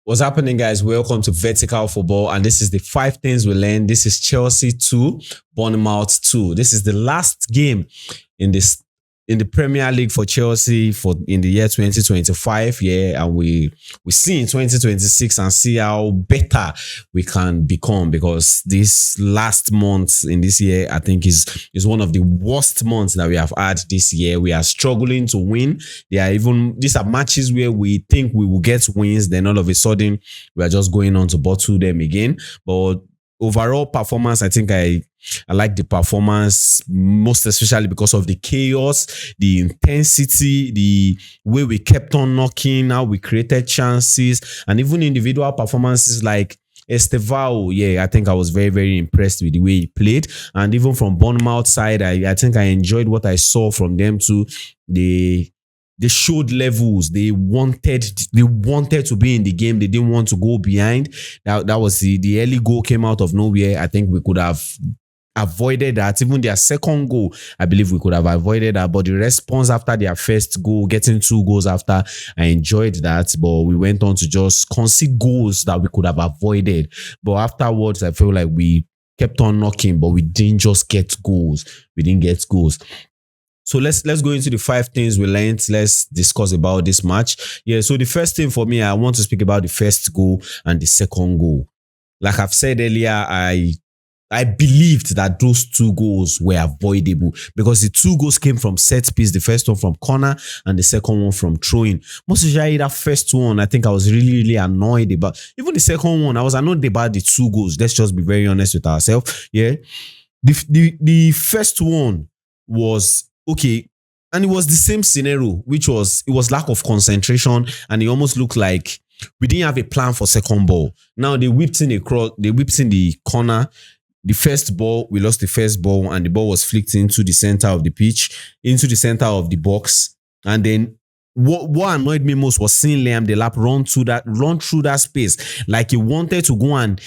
What's happening, guys? Welcome to Vertical Football, and this is the 5 things we learned. This is Chelsea 2, Bournemouth 2. This is the last game in the Premier League for Chelsea in the year 2025. Yeah, and we see in 2026 and see how better we can become, because this last month in this year, I think is one of the worst months that we have had this year. We are struggling to win. These are matches where we think we will get wins, then all of a sudden we are just going on to bottle them again. But overall performance, I think I like the performance, most especially because of the chaos, the intensity, the way we kept on knocking, how we created chances, and even individual performances like Estevao. Yeah, I think I was very, very impressed with the way he played. And even from Bournemouth side, I think I enjoyed what I saw from them too. They showed levels. They wanted to be in the game. They didn't want to go behind. That was the early goal came out of nowhere. I think we could have avoided that. Even their second goal, I believe we could have avoided that. But the response after their first goal, getting 2 goals after, I enjoyed that. But we went on to just concede goals that we could have avoided. But afterwards, I feel like we kept on knocking, but we didn't just get goals. We didn't get goals. So let's go into the 5 things we learned. Let's discuss about this match. Yeah, so the first thing for me, I want to speak about the first goal and the second goal. Like I've said earlier, I believed that those 2 goals were avoidable, because the 2 goals came from set piece, the first one from corner and the second one from throw-in. Most especially that first one, I think I was really, really annoyed about. Even the second one, I was annoyed about the 2 goals. Let's just be very honest with ourselves. Yeah, the first one was okay, and it was the same scenario, which was it was lack of concentration, and it almost looked like we didn't have a plan for second ball. Now they whipped in the corner. The first ball, we lost the first ball, and the ball was flicked into the center of the pitch, into the center of the box. And then what annoyed me most was seeing Liam Delap run through that space, like he wanted to go and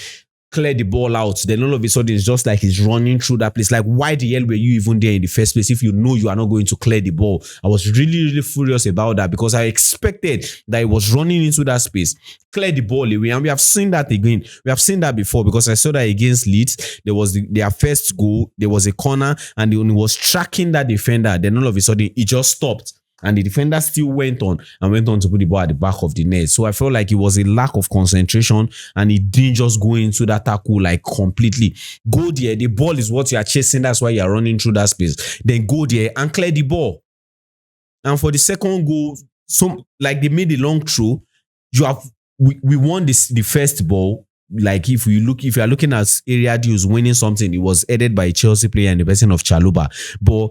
clear the ball out. Then all of a sudden it's just like he's running through that place. Like, why the hell were you even there in the first place if you know you are not going to clear the ball? I was really, really furious about that, because I expected that he was running into that space, clear the ball away. And we have seen that again. We have seen that before, because I saw that against Leeds. There was their first goal. There was a corner, and he was tracking that defender. Then all of a sudden he just stopped, and the defender still went on to put the ball at the back of the net. So I felt like it was a lack of concentration, and he didn't just go into that tackle like completely. Go there. The ball is what you are chasing. That's why you are running through that space. Then go there and clear the ball. And for the second goal, like they made a long throw. We won the first ball. Like if you are looking at area deals winning something, it was headed by a Chelsea player in the person of Chaluba. But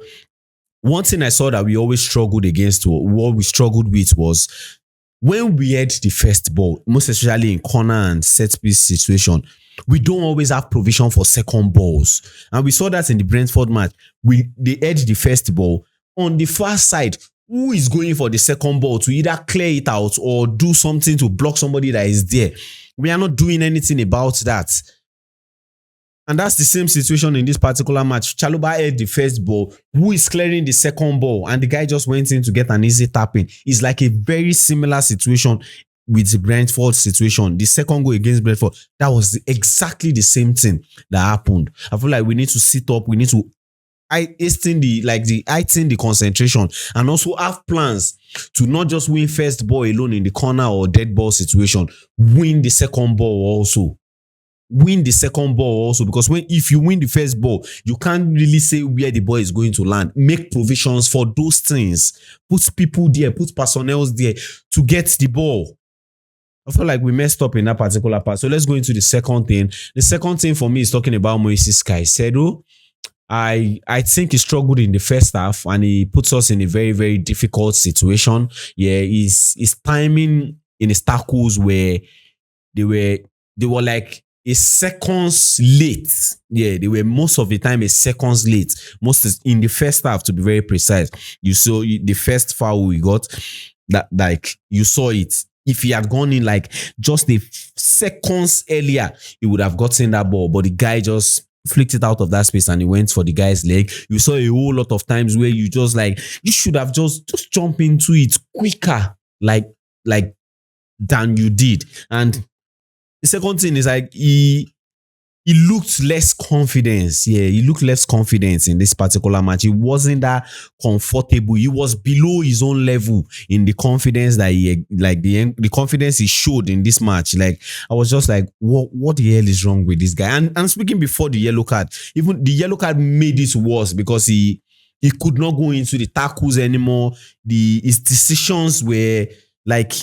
one thing I saw that we always struggled against, what we struggled with, was when we had the first ball, most especially in corner and set piece situation, we don't always have provision for second balls. And we saw that in the Brentford match. They had the first ball. On the far side, who is going for the second ball to either clear it out or do something to block somebody that is there? We are not doing anything about that. And that's the same situation in this particular match. Chaluba had the first ball. Who is clearing the second ball? And the guy just went in to get an easy tapping. It's like a very similar situation with the Brentford situation. The second goal against Brentford, that was exactly the same thing that happened. I feel like we need to sit up. We need to heighten the concentration, and also have plans to not just win first ball alone in the corner or dead ball situation. Win the second ball also. Because if you win the first ball, you can't really say where the ball is going to land. Make provisions for those things. Put people there, put personnel there to get the ball. I feel like we messed up in that particular part. So let's go into the second thing. The second thing for me is talking about Moises Caicedo. I think he struggled in the first half, and he puts us in a very, very difficult situation. Yeah, his timing in his tackles where they were like a seconds late. Yeah, they were most of the time a seconds late. Most in the first half, to be very precise. You saw the first foul we got, that like you saw it. If he had gone in like just a seconds earlier, he would have gotten that ball. But the guy just flicked it out of that space and he went for the guy's leg. You saw a whole lot of times where you just like, you should have just jump into it quicker. Like than you did. And the second thing is like he looked less confidence. Yeah, he looked less confidence in this particular match. He wasn't that comfortable. He was below his own level in the confidence that he like the confidence he showed in this match. Like I was just like, what the hell is wrong with this guy? And speaking before the yellow card, even the yellow card made it worse because he could not go into the tackles anymore. His decisions were like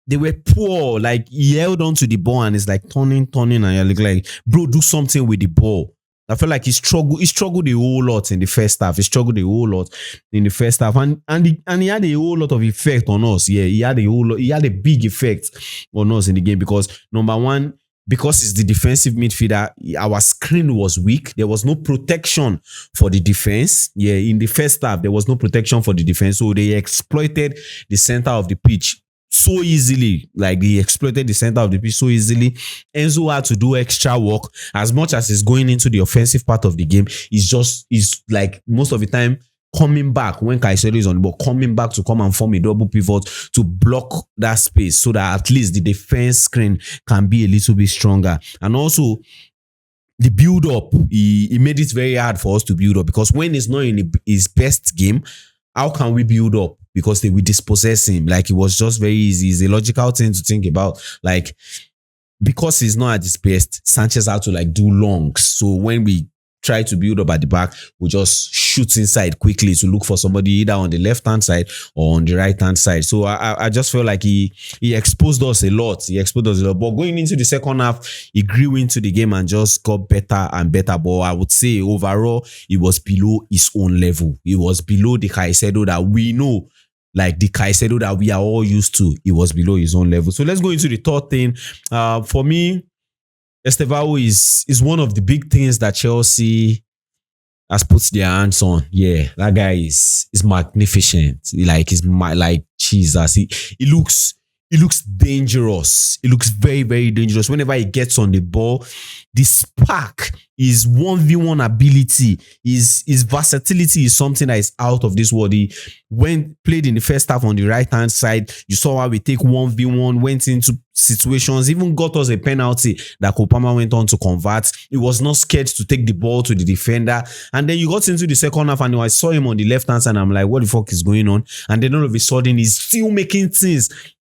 they were poor. Like he held on to the ball and it's like turning, and you're like, bro, do something with the ball. I feel like he struggled a whole lot in the first half. He struggled a whole lot in the first half. And he had a whole lot of effect on us. Yeah, he had a big effect on us in the game because number one, because it's the defensive midfielder, our screen was weak. There was no protection for the defense. Yeah, in the first half, there was no protection for the defense. So they exploited the center of the pitch so easily. Like they exploited the center of the pitch so easily. Enzo had to do extra work. As much as he's going into the offensive part of the game, he's like most of the time coming back when Caicedo is on the ball, coming back to come and form a double pivot to block that space so that at least the defense screen can be a little bit stronger. And also the build up, he made it very hard for us to build up because when he's not in his best game, how can we build up? Because they will dispossess him. Like it was just very easy. It's a logical thing to think about. Like because he's not at his best, Sanchez had to like do longs. So when we try to build up at the back, we just shoot inside quickly to look for somebody either on the left-hand side or on the right-hand side. So I just feel like he exposed us a lot. But going into the second half, he grew into the game and just got better and better. But I would say overall, he was below his own level. He was below the Caicedo that we know. Like the Caicedo that we are all used to, he was below his own level. So let's go into the third thing. For me, Estevao is one of the big things that Chelsea has put their hands on. Yeah, that guy is magnificent. Like Jesus. He looks dangerous. He looks very, very dangerous. Whenever he gets on the ball, the spark, his 1v1 ability, his versatility is something that is out of this world. He when played in the first half on the right-hand side, you saw how we take 1v1, went into situations, even got us a penalty that Kopama went on to convert. He was not scared to take the ball to the defender. And then you got into the second half and I saw him on the left-hand side and I'm like, what the fuck is going on? And then all of a sudden, he's still making things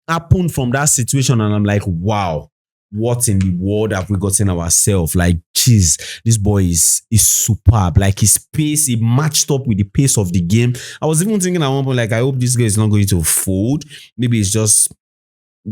happen from that situation. And I'm like, wow. What in the world have we gotten ourselves? Like, geez, this boy is superb. Like his pace, he matched up with the pace of the game. I was even thinking at one point, like, I hope this guy is not going to fold. Maybe it's just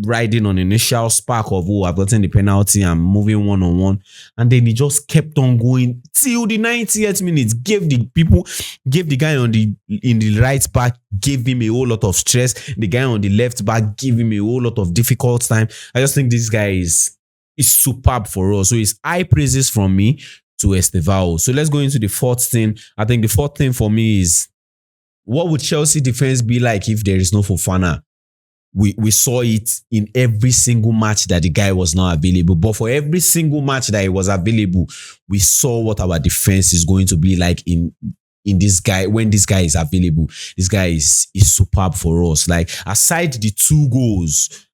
riding on initial spark of, oh, I've gotten the penalty, I'm moving one-on-one. And then he just kept on going till the 90th minute. Gave the guy in the right back, gave him a whole lot of stress. The guy on the left back gave him a whole lot of difficult time. I just think this guy is superb for us. So it's high praises from me to Estevao. So let's go into the fourth thing. I think the fourth thing for me is, what would Chelsea defense be like if there is no Fofana? We saw it in every single match that the guy was not available. But for every single match that he was available, we saw what our defense is going to be like in this guy when this guy is available. This guy is superb for us. Like aside the two goals,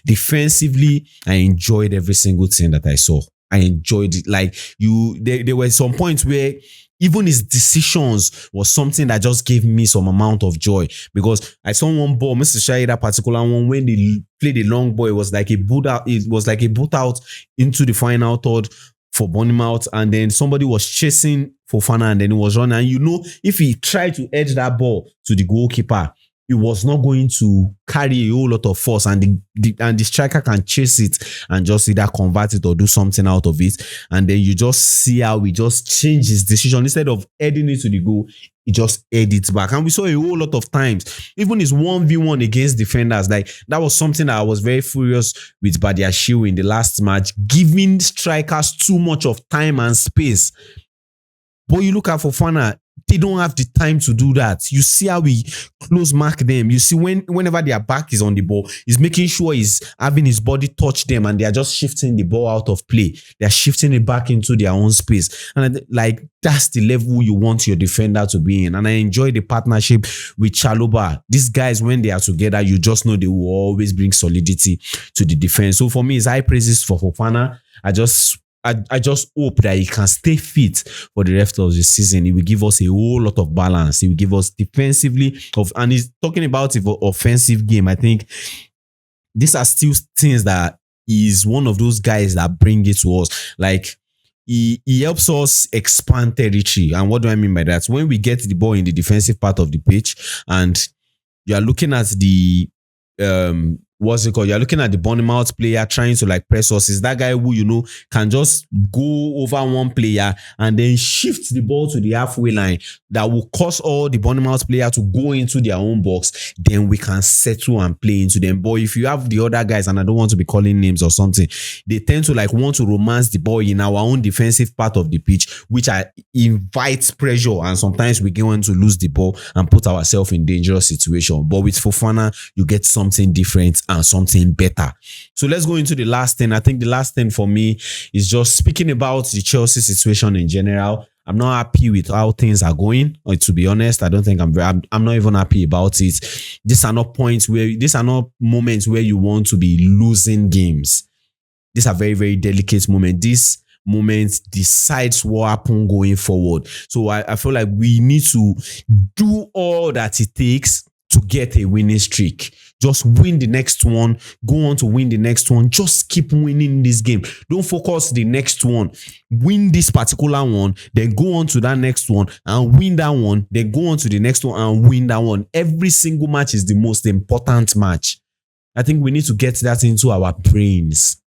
defensively, I enjoyed every single thing that I saw. I enjoyed it. Like there were some points where even his decisions was something that just gave me some amount of joy, because I saw one ball, Mr. Shai, that particular one, when they played the long ball, it was like a boot out into the final third for Bournemouth, and then somebody was chasing Fofana and then he was running. And you know, if he tried to edge that ball to the goalkeeper, it was not going to carry a whole lot of force, and the striker can chase it and just either convert it or do something out of it. And then you just see how he just changed his decision. Instead of heading it to the goal, he just headed it back. And we saw a whole lot of times, even his 1v1 against defenders, like that was something that I was very furious with Badiashile in the last match, giving strikers too much of time and space. But you look at Fofana, They don't have the time to do that. You see how we close mark them. You see whenever their back is on the ball, he's making sure he's having his body touch them, and they are just shifting the ball out of play. They're shifting it back into their own space. And like, that's the level you want your defender to be in. And I enjoy the partnership with Chalobah. These guys, when they are together, you just know they will always bring solidity to the defense. So for me, it's high praises for Fofana. I just hope that he can stay fit for the rest of the season. He will give us a whole lot of balance. He will give us defensively and he's talking about the offensive game. I think these are still things that is one of those guys that bring it to us. Like, he helps us expand territory. And what do I mean by that? When we get the ball in the defensive part of the pitch and you are looking at the what's it called? You're looking at the Bournemouth player trying to like press us. Is that guy who, you know, can just go over one player and then shift the ball to the halfway line that will cause all the Bournemouth player to go into their own box. Then we can settle and play into them. But if you have the other guys, and I don't want to be calling names or something, they tend to like want to romance the ball in our own defensive part of the pitch, which invites pressure. And sometimes we go on to lose the ball and put ourselves in dangerous situation. But with Fofana, you get something different and something better. So let's go into the last thing. I think the last thing for me is just speaking about the Chelsea situation in general. I'm not happy with how things are going. Or to be honest, I don't think I'm not even happy about it. These are not moments where you want to be losing games. These are very, very delicate moments. This moment decides what happens going forward. So I feel like we need to do all that it takes to get a winning streak. Just win the next one. Go on to win the next one. Just keep winning this game. Don't focus the next one. Win this particular one, then go on to that next one and win that one. Then go on to the next one and win that one. Every single match is the most important match. I think we need to get that into our brains.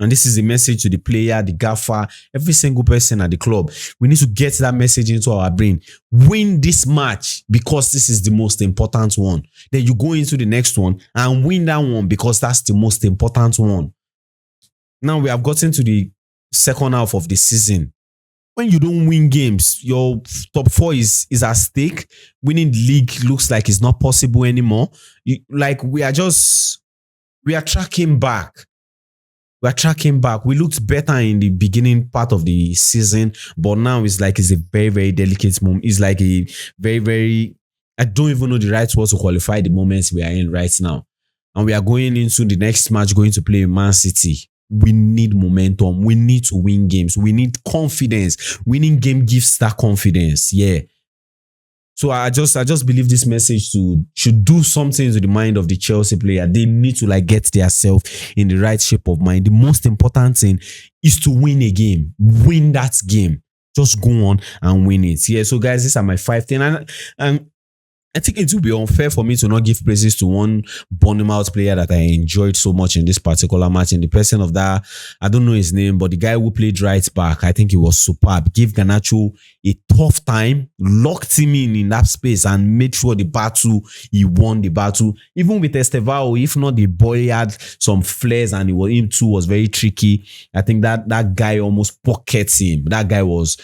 And this is a message to the player, the gaffer, every single person at the club. We need to get that message into our brain. Win this match because this is the most important one. Then you go into the next one and win that one because that's the most important one. Now we have gotten to the second half of the season. When you don't win games, your top four is at stake. Winning the league looks like it's not possible anymore. We are tracking back. We're tracking back. We looked better in the beginning part of the season, but now it's a very, very delicate moment. It's like a very, very, I don't even know the right words to qualify the moments we are in right now. And we are going into the next match, going to play Man City. We need momentum. We need to win games. We need confidence. Winning game gives that confidence. Yeah. So I just believe this message should do something to the mind of the Chelsea player. They need to get themselves in the right shape of mind. The most important thing is to win a game. Win that game. Just go on and win it. Yeah. So guys, these are my 5 things. And I think it would be unfair for me to not give praises to one Bournemouth player that I enjoyed so much in this particular match. In the person of that, I don't know his name, but the guy who played right back, I think he was superb. Give Garnacho a tough time, locked him in that space and made sure he won the battle. Even with Estevao, if not, the boy had some flares and him too was very tricky. I think that guy almost pockets him. That guy was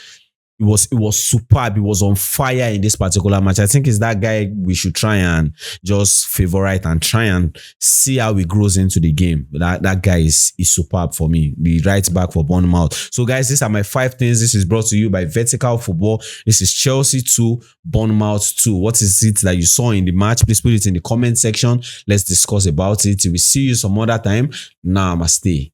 superb. He was on fire in this particular match. I think it's that guy we should try and just favorite and try and see how he grows into the game. That guy is superb for me. The right back for Bournemouth. So guys, these are my 5 things. This is brought to you by Vertical Football. This is Chelsea 2, Bournemouth 2. What is it that you saw in the match? Please put it in the comment section. Let's discuss about it. We'll see you some other time. Namaste.